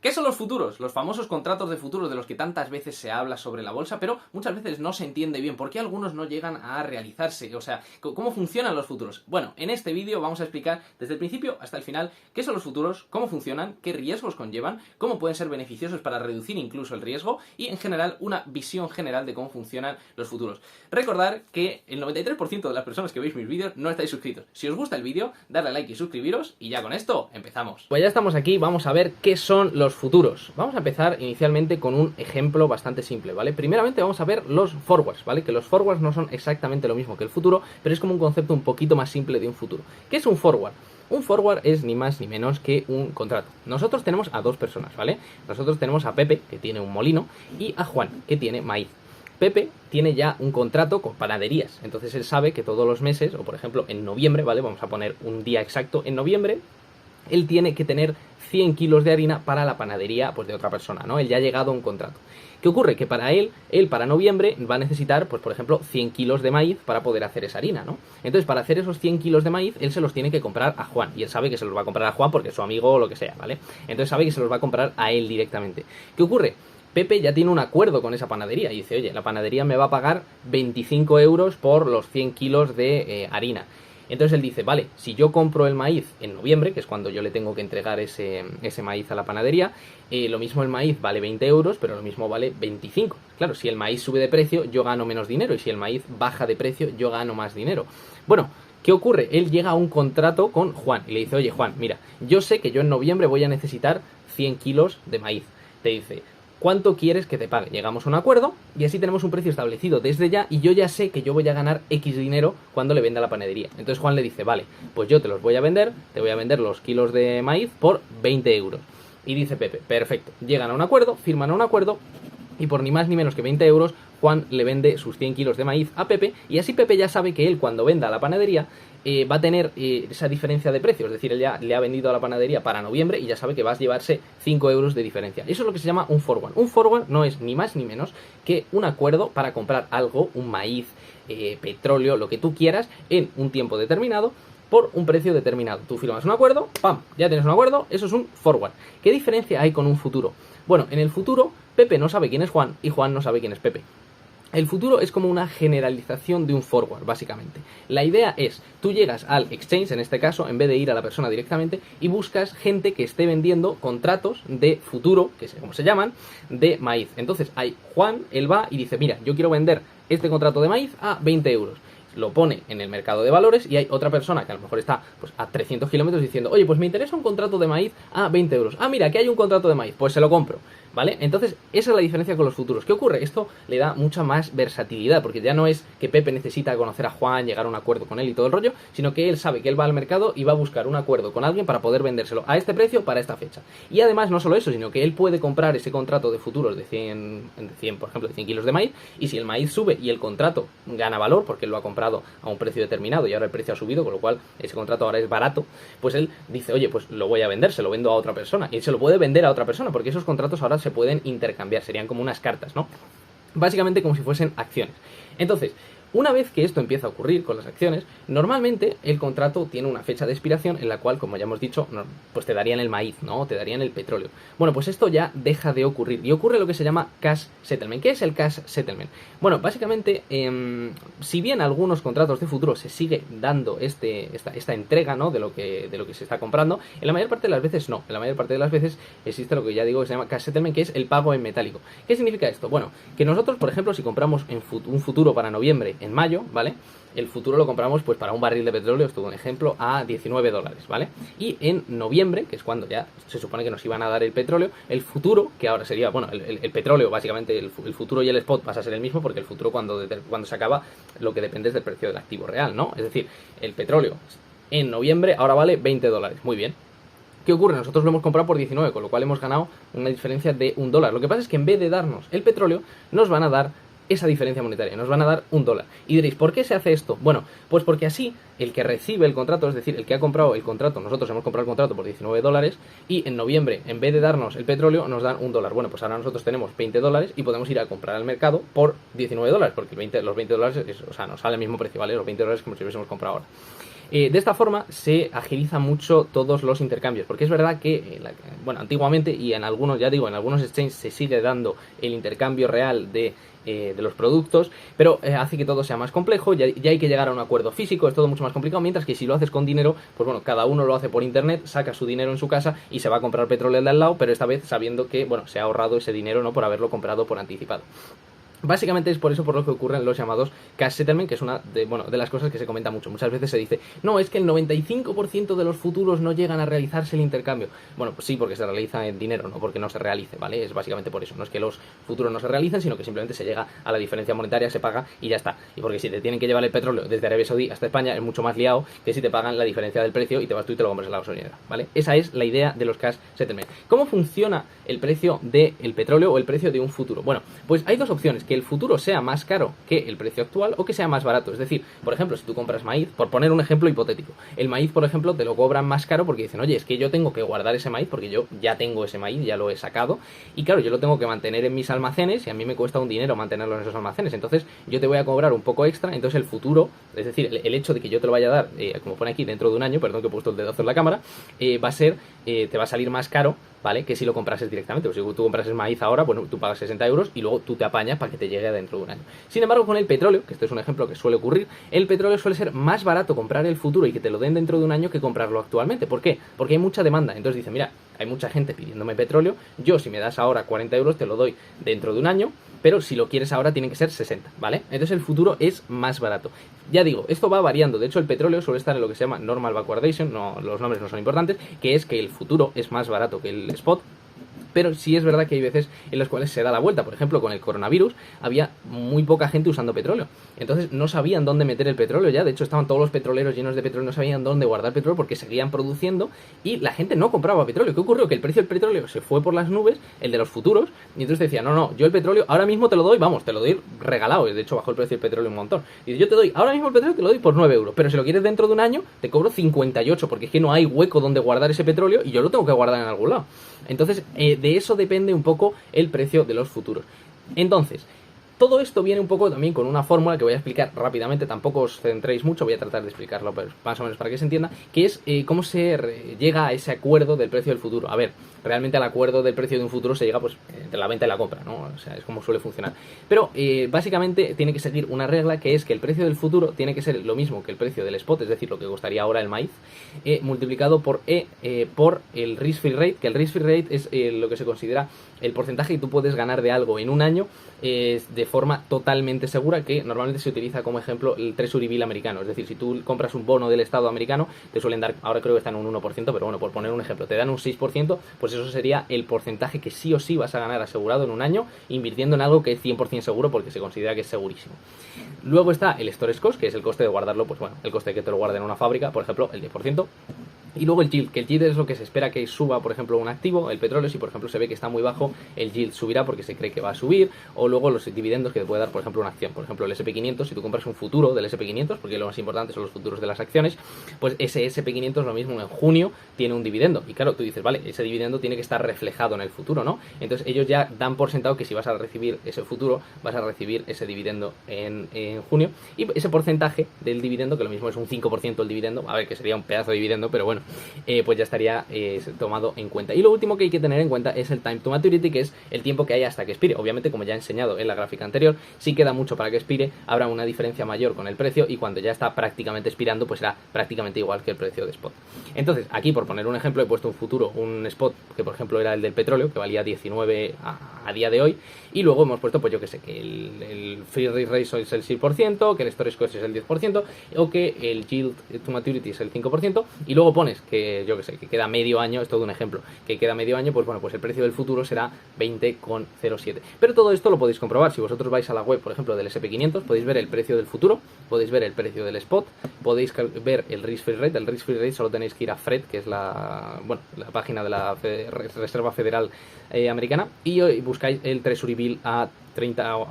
¿Qué son los futuros? Los famosos contratos de futuros de los que tantas veces se habla sobre la bolsa, pero muchas veces no se entiende bien por qué algunos no llegan a realizarse. O sea, ¿cómo funcionan los futuros? Bueno, en este vídeo vamos a explicar desde el principio hasta el final qué son los futuros, cómo funcionan, qué riesgos conllevan, cómo pueden ser beneficiosos para reducir incluso el riesgo y, en general, una visión general de cómo funcionan los futuros. Recordad que el 93% de las personas que veis mis vídeos no estáis suscritos. Si os gusta el vídeo, darle a like y suscribiros y ya con esto empezamos. Pues ya estamos aquí, vamos a ver qué son los futuros. Vamos a empezar inicialmente con un ejemplo bastante simple, ¿vale? Primeramente vamos a ver los forwards, ¿vale? Que los forwards no son exactamente lo mismo que el futuro, pero es como un concepto un poquito más simple de un futuro. ¿Qué es un forward? Un forward es ni más ni menos que un contrato. Nosotros tenemos a dos personas, ¿vale? Nosotros tenemos a Pepe, que tiene un molino, y a Juan, que tiene maíz. Pepe tiene ya un contrato con panaderías, entonces él sabe que todos los meses, o por ejemplo en noviembre, ¿vale? Vamos a poner un día exacto, en noviembre él tiene que tener 100 kilos de harina para la panadería pues de otra persona, ¿no? Él ya ha llegado a un contrato. ¿Qué ocurre? Que para él para noviembre va a necesitar, pues por ejemplo, 100 kilos de maíz para poder hacer esa harina, ¿no? Entonces, para hacer esos 100 kilos de maíz, él se los tiene que comprar a Juan, y él sabe que se los va a comprar a Juan porque es su amigo o lo que sea, ¿vale? Entonces sabe que se los va a comprar a él directamente. ¿Qué ocurre? Pepe ya tiene un acuerdo con esa panadería y dice, oye, la panadería me va a pagar 25 euros por los 100 kilos de harina. Entonces él dice, vale, si yo compro el maíz en noviembre, que es cuando yo le tengo que entregar ese maíz a la panadería, lo mismo el maíz vale 20 euros, pero lo mismo vale 25. Claro, si el maíz sube de precio, yo gano menos dinero, y si el maíz baja de precio, yo gano más dinero. Bueno, ¿qué ocurre? Él llega a un contrato con Juan y le dice, oye Juan, mira, yo sé que yo en noviembre voy a necesitar 100 kilos de maíz. Te dice, ¿cuánto quieres que te pague? Llegamos a un acuerdo y así tenemos un precio establecido desde ya y yo ya sé que yo voy a ganar X dinero cuando le venda a la panadería. Entonces Juan le dice, vale, pues yo te los voy a vender, te voy a vender los kilos de maíz por 20 euros. Y dice Pepe, perfecto, llegan a un acuerdo, firman a un acuerdo y por ni más ni menos que 20 euros Juan le vende sus 100 kilos de maíz a Pepe y así Pepe ya sabe que él cuando venda a la panadería va a tener esa diferencia de precio, es decir, él ya le ha vendido a la panadería para noviembre y ya sabe que va a llevarse 5 euros de diferencia. Eso es lo que se llama un forward. Un forward no es ni más ni menos que un acuerdo para comprar algo, un maíz, petróleo, lo que tú quieras, en un tiempo determinado, por un precio determinado. Tú firmas un acuerdo, ¡pam! Ya tienes un acuerdo, eso es un forward. ¿Qué diferencia hay con un futuro? Bueno, en el futuro, Pepe no sabe quién es Juan y Juan no sabe quién es Pepe. El futuro es como una generalización de un forward, básicamente. La idea es, tú llegas al exchange, en este caso, en vez de ir a la persona directamente, y buscas gente que esté vendiendo contratos de futuro, que es como se llaman, de maíz. Entonces, hay Juan, él va y dice, mira, yo quiero vender este contrato de maíz a 20 euros. Lo pone en el mercado de valores y hay otra persona que a lo mejor está pues a 300 kilómetros diciendo, oye, pues me interesa un contrato de maíz a 20 euros. Ah, mira, que hay un contrato de maíz, pues se lo compro. ¿Vale? Entonces, esa es la diferencia con los futuros. ¿Qué ocurre? Esto le da mucha más versatilidad, porque ya no es que Pepe necesita conocer a Juan, llegar a un acuerdo con él y todo el rollo, sino que él sabe que él va al mercado y va a buscar un acuerdo con alguien para poder vendérselo a este precio para esta fecha. Y además, no solo eso, sino que él puede comprar ese contrato de futuros de 100 por ejemplo, de 100 kilos de maíz, y si el maíz sube y el contrato gana valor, porque él lo ha comprado a un precio determinado y ahora el precio ha subido, con lo cual ese contrato ahora es barato, pues él dice, oye, pues lo voy a vender, se lo vendo a otra persona, y él se lo puede vender a otra persona, porque esos contratos ahora se pueden intercambiar, serían como unas cartas, ¿no? Básicamente como si fuesen acciones. Entonces, una vez que esto empieza a ocurrir con las acciones, normalmente el contrato tiene una fecha de expiración en la cual, como ya hemos dicho, pues te darían el maíz, ¿no? Te darían el petróleo. Bueno, pues esto ya deja de ocurrir y ocurre lo que se llama cash settlement. ¿Qué es el cash settlement? Bueno, básicamente, si bien algunos contratos de futuro se sigue dando esta entrega, ¿no? de lo que se está comprando, en la mayor parte de las veces no. En la mayor parte de las veces existe lo que ya digo que se llama cash settlement, que es el pago en metálico. ¿Qué significa esto? Bueno, que nosotros, por ejemplo, si compramos un futuro para noviembre en mayo, ¿vale? El futuro lo compramos pues para un barril de petróleo, esto es un ejemplo, a 19 dólares, ¿vale? Y en noviembre, que es cuando ya se supone que nos iban a dar el petróleo, el futuro, que ahora sería, bueno, el petróleo, básicamente el futuro y el spot pasa a ser el mismo, porque el futuro cuando se acaba, lo que depende es del precio del activo real, ¿no? Es decir, el petróleo en noviembre ahora vale 20 dólares, muy bien. ¿Qué ocurre? Nosotros lo hemos comprado por 19, con lo cual hemos ganado una diferencia de $1. Lo que pasa es que en vez de darnos el petróleo, nos van a dar esa diferencia monetaria, nos van a dar $1. Y diréis, ¿por qué se hace esto? Bueno, pues porque así el que recibe el contrato, es decir, el que ha comprado el contrato, nosotros hemos comprado el contrato por 19 dólares y en noviembre, en vez de darnos el petróleo, nos dan $1. Bueno, pues ahora nosotros tenemos 20 dólares y podemos ir a comprar al mercado por 19 dólares, porque los 20 dólares, o sea, nos sale el mismo precio, ¿vale? Los 20 dólares que nos hubiésemos comprado ahora. De esta forma se agiliza mucho todos los intercambios, porque es verdad que, bueno, antiguamente y en algunos, ya digo, en algunos exchanges se sigue dando el intercambio real de los productos, pero hace que todo sea más complejo, ya hay que llegar a un acuerdo físico, es todo mucho más complicado, mientras que si lo haces con dinero, pues bueno, cada uno lo hace por internet, saca su dinero en su casa y se va a comprar petróleo de al lado, pero esta vez sabiendo que, bueno, se ha ahorrado ese dinero, ¿no?, por haberlo comprado por anticipado. Básicamente es por eso por lo que ocurren los llamados cash settlement, que es una de las cosas que se comenta mucho. Muchas veces se dice, no, es que el 95% de los futuros no llegan a realizarse el intercambio. Bueno, pues sí, porque se realiza en dinero, no porque no se realice, ¿vale? Es básicamente por eso. No es que los futuros no se realicen, sino que simplemente se llega a la diferencia monetaria, se paga y ya está. Y porque si te tienen que llevar el petróleo desde Arabia Saudí hasta España es mucho más liado que si te pagan la diferencia del precio y te vas tú y te lo compras en la gasolinera, ¿vale? Esa es la idea de los cash settlement. ¿Cómo funciona el precio del petróleo o el precio de un futuro? Bueno, pues hay dos opciones, que el futuro sea más caro que el precio actual o que sea más barato. Es decir, por ejemplo, si tú compras maíz, por poner un ejemplo hipotético, el maíz, por ejemplo, te lo cobran más caro porque dicen, oye, es que yo tengo que guardar ese maíz porque yo ya tengo ese maíz, ya lo he sacado y claro, yo lo tengo que mantener en mis almacenes y a mí me cuesta un dinero mantenerlo en esos almacenes, entonces yo te voy a cobrar un poco extra, entonces el futuro, es decir, el hecho de que yo te lo vaya a dar, como pone aquí, dentro de un año, perdón que he puesto el dedazo en la cámara, va a ser, te va a salir más caro, ¿vale?, que si lo comprases directamente. Pues si tú comprases maíz ahora, bueno, tú pagas 60 euros y luego tú te apañas para que te llegue dentro de un año. Sin embargo, con el petróleo, que este es un ejemplo que suele ocurrir, el petróleo suele ser más barato comprar el futuro y que te lo den dentro de un año que comprarlo actualmente. ¿Por qué? Porque hay mucha demanda. Entonces dice, mira, hay mucha gente pidiéndome petróleo, yo si me das ahora 40 euros te lo doy dentro de un año, pero si lo quieres ahora tiene que ser 60, ¿vale? Entonces el futuro es más barato. Ya digo, esto va variando, de hecho el petróleo suele estar en lo que se llama normal backwardation, no, los nombres no son importantes, que es que el futuro es más barato que el spot. Pero sí es verdad que hay veces en las cuales se da la vuelta. Por ejemplo, con el coronavirus había muy poca gente usando petróleo. Entonces no sabían dónde meter el petróleo ya. De hecho, estaban todos los petroleros llenos de petróleo, no sabían dónde guardar petróleo porque seguían produciendo y la gente no compraba petróleo. ¿Qué ocurrió? Que el precio del petróleo se fue por las nubes, el de los futuros, y entonces decían, no, yo el petróleo ahora mismo te lo doy, vamos, te lo doy regalado. De hecho, bajó el precio del petróleo un montón. Y yo te doy, ahora mismo el petróleo te lo doy por 9 euros, pero si lo quieres dentro de un año, te cobro 58, porque es que no hay hueco donde guardar ese petróleo y yo lo tengo que guardar en algún lado. Entonces, de eso depende un poco el precio de los futuros. Entonces, todo esto viene un poco también con una fórmula que voy a explicar rápidamente, tampoco os centréis mucho, voy a tratar de explicarlo pero más o menos para que se entienda, que es cómo se llega a ese acuerdo del precio del futuro. A ver, realmente al acuerdo del precio de un futuro se llega pues entre la venta y la compra, ¿no? O sea, es como suele funcionar. Pero básicamente tiene que seguir una regla que es que el precio del futuro tiene que ser lo mismo que el precio del spot, es decir, lo que costaría ahora el maíz, multiplicado por por el risk-free rate, que el risk-free rate es lo que se considera el porcentaje que tú puedes ganar de algo en un año de forma totalmente segura, que normalmente se utiliza como ejemplo el Treasury Bill americano. Es decir, si tú compras un bono del Estado americano, te suelen dar, ahora creo que están en un 1%, pero bueno, por poner un ejemplo, te dan un 6%, pues eso sería el porcentaje que sí o sí vas a ganar asegurado en un año, invirtiendo en algo que es 100% seguro porque se considera que es segurísimo. Luego está el storage cost, que es el coste de guardarlo, pues bueno, el coste de que te lo guarden en una fábrica, por ejemplo, el 10%. Y luego el yield, que el yield es lo que se espera que suba, por ejemplo, un activo, el petróleo, si por ejemplo se ve que está muy bajo, el yield subirá porque se cree que va a subir, o luego los dividendos que te puede dar, por ejemplo, una acción. Por ejemplo, el SP500, si tú compras un futuro del SP500, porque lo más importante son los futuros de las acciones, pues ese SP500 lo mismo en junio tiene un dividendo. Y claro, tú dices, vale, ese dividendo tiene que estar reflejado en el futuro, ¿no? Entonces ellos ya dan por sentado que si vas a recibir ese futuro, vas a recibir ese dividendo en junio, y ese porcentaje del dividendo, que lo mismo es un 5% el dividendo, a ver, que sería un pedazo de dividendo, pero bueno, pues ya estaría tomado en cuenta. Y lo último que hay que tener en cuenta es el time to maturity, que es el tiempo que hay hasta que expire. Obviamente, como ya he enseñado en la gráfica anterior, si queda mucho para que expire, habrá una diferencia mayor con el precio y cuando ya está prácticamente expirando, pues será prácticamente igual que el precio de spot. Entonces, aquí por poner un ejemplo, he puesto un futuro, un spot, que por ejemplo era el del petróleo, que valía 19 a día de hoy, y luego hemos puesto, pues yo que sé, que el free rate es el 6%, que el storage cost es el 10%, o que el yield to maturity es el 5%, y luego pones que yo que sé, que queda medio año, es todo un ejemplo, que queda medio año, pues bueno, pues el precio del futuro será 20,07. Pero todo esto lo podéis comprobar, si vosotros vais a la web, por ejemplo, del SP500, podéis ver el precio del futuro, podéis ver el precio del spot, podéis ver el risk-free rate. El risk-free rate solo tenéis que ir a FRED, que es la página de la Reserva Federal americana, y buscáis el Treasury Bill a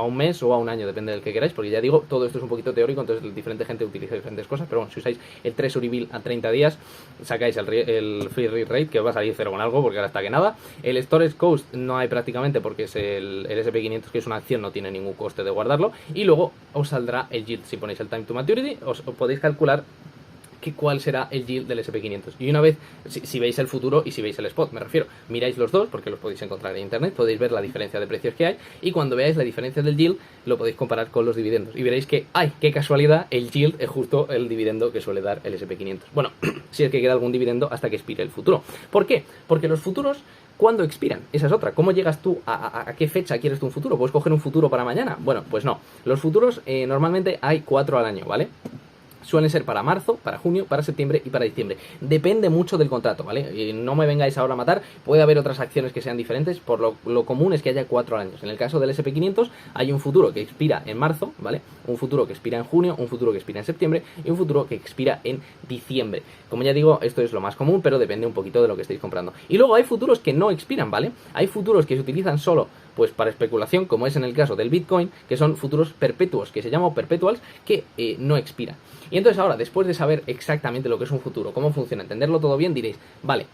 un mes o a un año, depende del que queráis, porque ya digo, todo esto es un poquito teórico, entonces diferente gente utiliza diferentes cosas, pero bueno, si usáis el Treasury Bill a 30 días, sacáis el free rate, que os va a salir cero con algo, porque ahora está que nada. El storage cost no hay prácticamente, porque es el SP500, que es una acción, no tiene ningún coste de guardarlo, y luego os saldrá el yield. Si ponéis el time to maturity, os podéis calcular cuál será el yield del SP500. Y una vez, si veis el futuro y si veis el spot, me refiero, miráis los dos, porque los podéis encontrar en internet, podéis ver la diferencia de precios que hay, y cuando veáis la diferencia del yield, lo podéis comparar con los dividendos. Y veréis que, ¡ay, qué casualidad! El yield es justo el dividendo que suele dar el SP500. Bueno, si es que queda algún dividendo hasta que expire el futuro. ¿Por qué? Porque los futuros, ¿cuándo expiran? Esa es otra. ¿Cómo llegas tú a qué fecha quieres tú un futuro? ¿Puedes coger un futuro para mañana? Bueno, pues no. Los futuros normalmente hay 4 al año, ¿vale? Suelen ser para marzo, para junio, para septiembre y para diciembre. Depende mucho del contrato, ¿vale? No me vengáis ahora a matar. Puede haber otras acciones que sean diferentes. Por lo común es que haya 4 años. En el caso del SP500 hay un futuro que expira en marzo, ¿vale? Un futuro que expira en junio, un futuro que expira en septiembre y un futuro que expira en diciembre. Como ya digo, esto es lo más común, pero depende un poquito de lo que estéis comprando. Y luego hay futuros que no expiran, ¿vale? Hay futuros que se utilizan solo pues para especulación, como es en el caso del Bitcoin, que son futuros perpetuos, que se llaman perpetuals, que no expiran. Y entonces ahora, después de saber exactamente lo que es un futuro, cómo funciona, entenderlo todo bien, diréis, vale,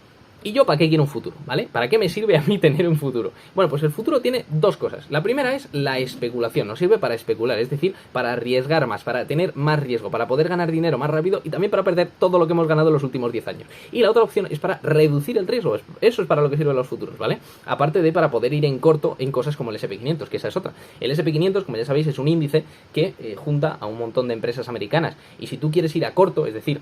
¿y yo para qué quiero un futuro? ¿Vale? ¿Para qué me sirve a mí tener un futuro? Bueno, pues el futuro tiene dos cosas. La primera es la especulación, nos sirve para especular, es decir, para arriesgar más, para tener más riesgo, para poder ganar dinero más rápido y también para perder todo lo que hemos ganado en los últimos 10 años. Y la otra opción es para reducir el riesgo, eso es para lo que sirven los futuros, ¿vale? Aparte de para poder ir en corto en cosas como el SP500, que esa es otra. El SP500, como ya sabéis, es un índice que junta a un montón de empresas americanas y si tú quieres ir a corto, es decir,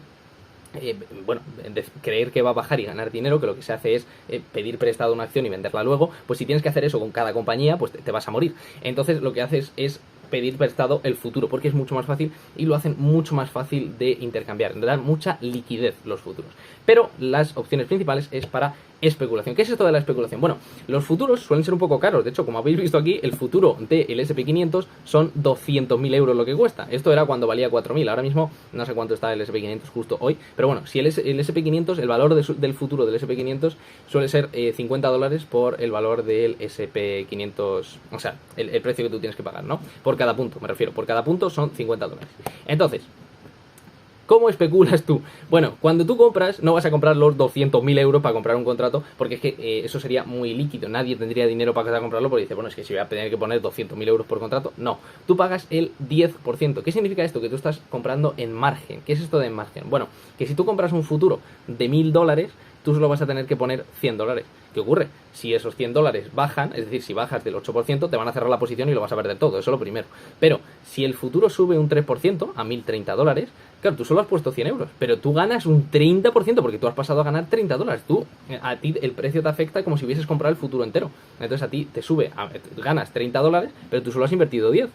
creer que va a bajar y ganar dinero, que lo que se hace es pedir prestado una acción y venderla luego, pues si tienes que hacer eso con cada compañía, pues te vas a morir. Entonces lo que haces es pedir prestado el futuro, porque es mucho más fácil y lo hacen mucho más fácil de intercambiar, dan mucha liquidez los futuros. Pero las opciones principales es para especulación. ¿Qué es esto de la especulación? Bueno, los futuros suelen ser un poco caros. De hecho, como habéis visto aquí, el futuro del SP500 son 200.000 euros lo que cuesta. Esto era cuando valía 4.000. Ahora mismo no sé cuánto está el SP500 justo hoy. Pero bueno, si el SP500, el valor del futuro del SP500 suele ser $50 por el valor del SP500. O sea, el precio que tú tienes que pagar, ¿no? Por cada punto, me refiero. Por cada punto son $50. Entonces, ¿cómo especulas tú? Bueno, cuando tú compras, no vas a comprar los 200.000 euros para comprar un contrato, porque es que eso sería muy líquido. Nadie tendría dinero para comprarlo porque dice, bueno, es que si voy a tener que poner 200.000 euros por contrato. No, tú pagas el 10%. ¿Qué significa esto? Que tú estás comprando en margen. ¿Qué es esto de margen? Bueno, que si tú compras un futuro de $1.000, tú solo vas a tener que poner $100. ¿Qué ocurre? Si esos $100 bajan, es decir, si bajas del 8%, te van a cerrar la posición y lo vas a perder todo, eso es lo primero. Pero si el futuro sube un 3% a $1.030, claro, tú solo has puesto 100 euros, pero tú ganas un 30% porque tú has pasado a ganar $30. A ti el precio te afecta como si hubieses comprado el futuro entero. Entonces a ti te sube, ganas $30, pero tú solo has invertido 10.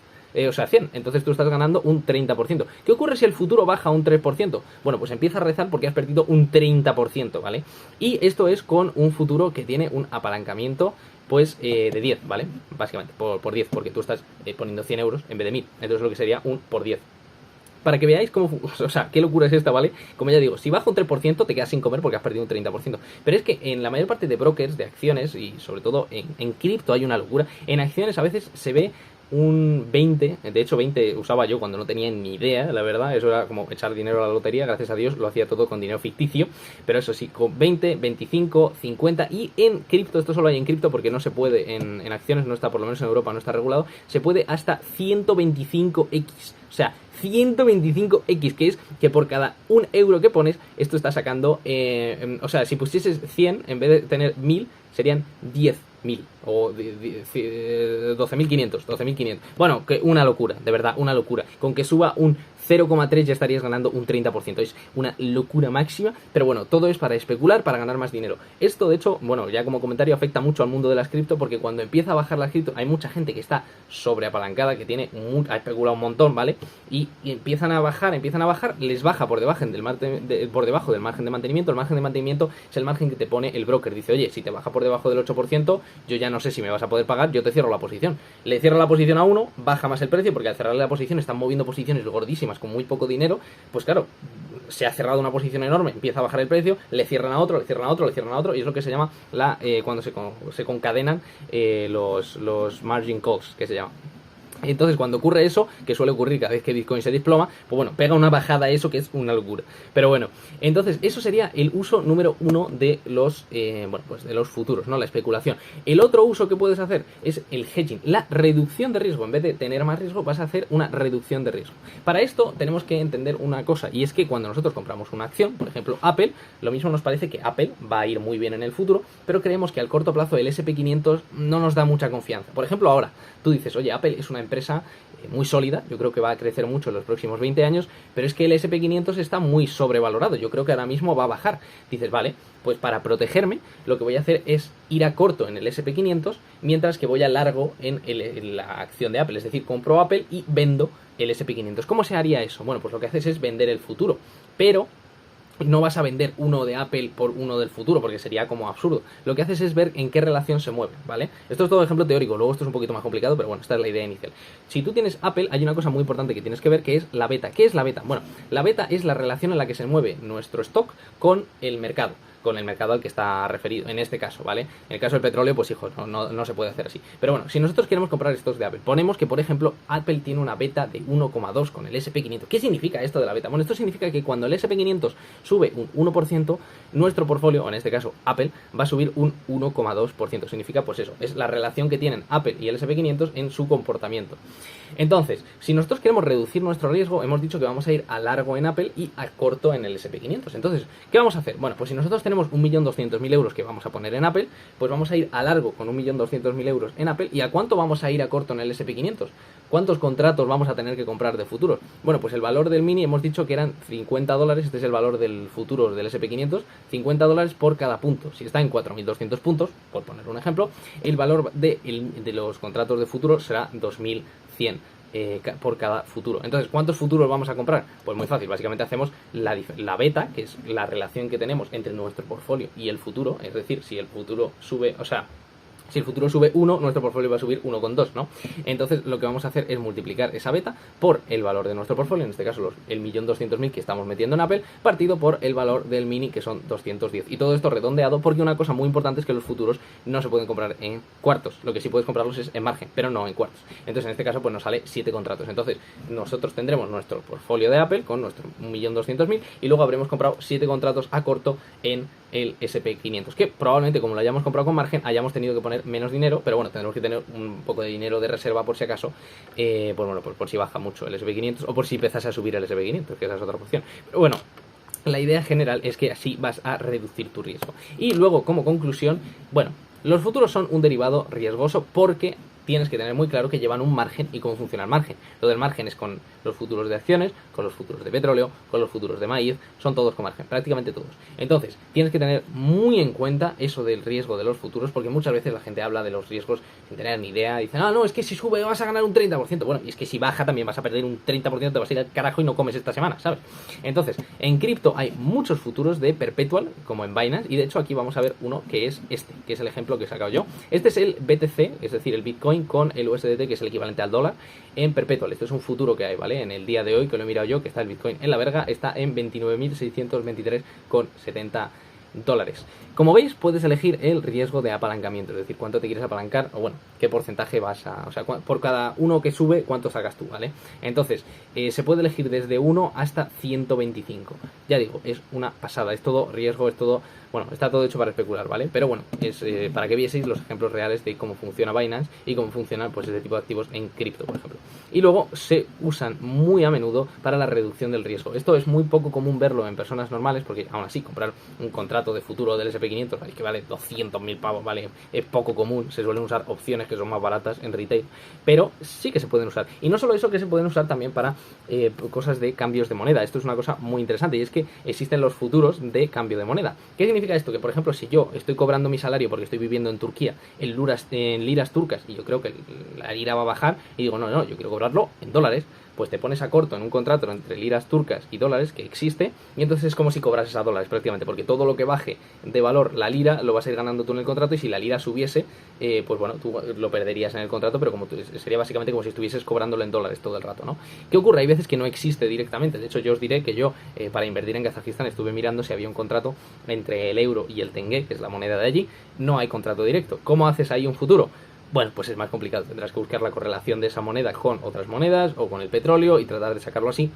O sea, 100, entonces tú estás ganando un 30%. ¿Qué ocurre si el futuro baja un 3%? Bueno, pues empieza a rezar porque has perdido un 30%, ¿vale? Y esto es con un futuro que tiene un apalancamiento, pues, de 10, ¿vale? Básicamente, por 10, porque tú estás poniendo 100 euros en vez de 1.000. Entonces lo que sería un por 10. Para que veáis cómo, o sea, qué locura es esta, ¿vale? Como ya digo, si baja un 3% te quedas sin comer porque has perdido un 30%. Pero es que en la mayor parte de brokers, de acciones, y sobre todo en cripto hay una locura. En acciones a veces se ve un 20, de hecho 20 usaba yo cuando no tenía ni idea, la verdad, eso era como echar dinero a la lotería, gracias a Dios lo hacía todo con dinero ficticio, pero eso sí, con 20, 25, 50 y en cripto, esto solo hay en cripto porque no se puede, en acciones no está, por lo menos en Europa no está regulado, se puede hasta 125x, o sea, 125x, que es que por cada €1 que pones, esto está sacando, o sea, si pusieses 100, en vez de tener 1.000, serían 10.000 o 12.500. Bueno, que una locura, de verdad, una locura. Con que suba un 0,3 ya estarías ganando un 30%. Es una locura máxima, pero bueno, todo es para especular, para ganar más dinero. Esto, de hecho, bueno, ya como comentario, afecta mucho al mundo de las cripto, porque cuando empieza a bajar la cripto, hay mucha gente que está sobreapalancada, que ha especulado un montón, ¿vale? Y empiezan a bajar, les baja por debajo del margen de mantenimiento. El margen de mantenimiento es el margen que te pone el broker. Dice, oye, si te baja por debajo del 8%, yo ya no sé si me vas a poder pagar, yo te cierro la posición. Le cierro la posición a uno, baja más el precio, porque al cerrarle la posición están moviendo posiciones gordísimas con muy poco dinero, pues claro, se ha cerrado una posición enorme, empieza a bajar el precio, le cierran a otro, le cierran a otro, le cierran a otro, y es lo que se llama cuando se concadenan los margin calls, que se llaman. Entonces, cuando ocurre eso, que suele ocurrir cada vez que Bitcoin se desploma, pues bueno, pega una bajada a eso que es una locura. Pero bueno, entonces eso sería el uso número uno de los, pues de los futuros, ¿no? La especulación. El otro uso que puedes hacer es el hedging, la reducción de riesgo. En vez de tener más riesgo, vas a hacer una reducción de riesgo. Para esto tenemos que entender una cosa, y es que cuando nosotros compramos una acción, por ejemplo Apple, lo mismo nos parece que Apple va a ir muy bien en el futuro, pero creemos que al corto plazo el S&P 500 no nos da mucha confianza. Por ejemplo, ahora tú dices, oye, Apple es una empresa muy sólida, yo creo que va a crecer mucho en los próximos 20 años, pero es que el S&P 500 está muy sobrevalorado, yo creo que ahora mismo va a bajar. Dices, vale, pues para protegerme lo que voy a hacer es ir a corto en el S&P 500, mientras que voy a largo en la acción de Apple, es decir, compro Apple y vendo el S&P 500. ¿Cómo se haría eso? Bueno, pues lo que haces es vender el futuro, pero no vas a vender uno de Apple por uno del futuro, porque sería como absurdo. Lo que haces es ver en qué relación se mueve, ¿vale? Esto es todo ejemplo teórico, luego esto es un poquito más complicado, pero bueno, esta es la idea inicial. Si tú tienes Apple, hay una cosa muy importante que tienes que ver, que es la beta. ¿Qué es la beta? Bueno, la beta es la relación en la que se mueve nuestro stock con el mercado al que está referido, en este caso, ¿vale? En el caso del petróleo, pues hijo, no se puede hacer así. Pero bueno, si nosotros queremos comprar estos de Apple, ponemos que, por ejemplo, Apple tiene una beta de 1,2 con el S&P 500. ¿Qué significa esto de la beta? Bueno, esto significa que cuando el S&P 500 sube un 1%, nuestro portfolio, o en este caso Apple, va a subir un 1,2%. Significa, pues eso, es la relación que tienen Apple y el S&P 500 en su comportamiento. Entonces, si nosotros queremos reducir nuestro riesgo, hemos dicho que vamos a ir a largo en Apple y a corto en el S&P 500. Entonces, ¿qué vamos a hacer? Bueno, pues si nosotros tenemos 1.200.000 euros que vamos a poner en Apple, pues vamos a ir a largo con 1.200.000 euros en Apple. ¿Y a cuánto vamos a ir a corto en el S&P 500? ¿Cuántos contratos vamos a tener que comprar de futuros? Bueno, pues el valor del mini hemos dicho que eran $50, este es el valor del futuro del S&P 500, $50 por cada punto. Si está en 4.200 puntos, por poner un ejemplo, el valor de los contratos de futuro será 2.100 por cada futuro. Entonces, ¿cuántos futuros vamos a comprar? Pues muy fácil, básicamente hacemos la beta, que es la relación que tenemos entre nuestro portfolio y el futuro, es decir, si el futuro sube, o sea, si el futuro sube 1, nuestro portfolio va a subir 1,2, ¿no? Entonces lo que vamos a hacer es multiplicar esa beta por el valor de nuestro portfolio, en este caso el 1.200.000 que estamos metiendo en Apple, partido por el valor del mini, que son 210. Y todo esto redondeado, porque una cosa muy importante es que los futuros no se pueden comprar en cuartos. Lo que sí puedes comprarlos es en margen, pero no en cuartos. Entonces en este caso pues nos sale 7 contratos. Entonces nosotros tendremos nuestro portfolio de Apple con nuestro 1.200.000 y luego habremos comprado 7 contratos a corto en el S&P 500, que probablemente, como lo hayamos comprado con margen, hayamos tenido que poner menos dinero, pero bueno, tendremos que tener un poco de dinero de reserva por si acaso, pues bueno, por si baja mucho el S&P 500 o por si empezase a subir el S&P 500, que esa es otra opción. Pero bueno, la idea general es que así vas a reducir tu riesgo. Y luego, como conclusión, bueno, los futuros son un derivado riesgoso porque tienes que tener muy claro que llevan un margen y cómo funciona el margen. Lo del margen es con los futuros de acciones, con los futuros de petróleo, con los futuros de maíz, son todos con margen, prácticamente todos. Entonces, tienes que tener muy en cuenta eso del riesgo de los futuros, porque muchas veces la gente habla de los riesgos sin tener ni idea, dicen, no, es que si sube vas a ganar un 30%, bueno, y es que si baja también vas a perder un 30%, te vas a ir al carajo y no comes esta semana, ¿sabes? Entonces, en cripto hay muchos futuros de perpetual, como en Binance, y de hecho aquí vamos a ver uno que es este, que es el ejemplo que he sacado yo. Este es el BTC, es decir, el Bitcoin con el USDT, que es el equivalente al dólar, en perpetual. Esto es un futuro que hay, ¿vale? En el día de hoy, que lo he mirado yo, que está el Bitcoin en la verga, está en 29.623,70 dólares. Como veis, puedes elegir el riesgo de apalancamiento, es decir, cuánto te quieres apalancar, o bueno, qué porcentaje vas a, o sea, por cada uno que sube, cuánto sacas tú, ¿vale? Entonces, se puede elegir desde 1 hasta 125. Ya digo, es una pasada, es todo riesgo, es todo, bueno, está todo hecho para especular, ¿vale? Pero bueno, es para que vieseis los ejemplos reales de cómo funciona Binance y cómo funcionan pues este tipo de activos en cripto, por ejemplo. Y luego se usan muy a menudo para la reducción del riesgo. Esto es muy poco común verlo en personas normales, porque aún así comprar un contrato de futuro del S&P 500 que vale 200.000 pavos, ¿vale? Es poco común, se suelen usar opciones que son más baratas en retail, pero sí que se pueden usar. Y no solo eso, que se pueden usar también para cosas de cambios de moneda. Esto es una cosa muy interesante, y es que existen los futuros de cambio de moneda. ¿Qué significa esto? Que por ejemplo, si yo estoy cobrando mi salario porque estoy viviendo en Turquía en liras turcas, y yo creo que la lira va a bajar, y digo, no, yo quiero cobrarlo en dólares, pues te pones a corto en un contrato entre liras turcas y dólares que existe, y entonces es como si cobrases a dólares prácticamente, porque todo lo que baje de valor la lira lo vas a ir ganando tú en el contrato, y si la lira subiese, pues bueno, tú lo perderías en el contrato, pero sería básicamente como si estuvieses cobrándolo en dólares todo el rato, ¿no? ¿Qué ocurre? Hay veces que no existe directamente. De hecho, yo os diré que yo, para invertir en Kazajistán, estuve mirando si había un contrato entre el euro y el tenge, que es la moneda de allí. No hay contrato directo. ¿Cómo haces ahí un futuro? bueno, pues es más complicado. Tendrás que buscar la correlación de esa moneda con otras monedas o con el petróleo y tratar de sacarlo así.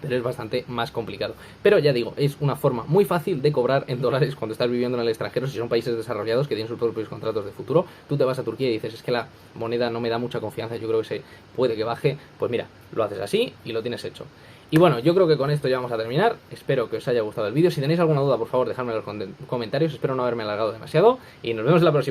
Pero es bastante más complicado. Pero ya digo, es una forma muy fácil de cobrar en dólares cuando estás viviendo en el extranjero. Si son países desarrollados que tienen sus propios contratos de futuro, tú te vas a Turquía y dices, es que la moneda no me da mucha confianza, yo creo que se puede que baje. Pues mira, lo haces así y lo tienes hecho. Y bueno, yo creo que con esto ya vamos a terminar. Espero que os haya gustado el vídeo. Si tenéis alguna duda, por favor, dejadme en los comentarios. Espero no haberme alargado demasiado y nos vemos en la próxima.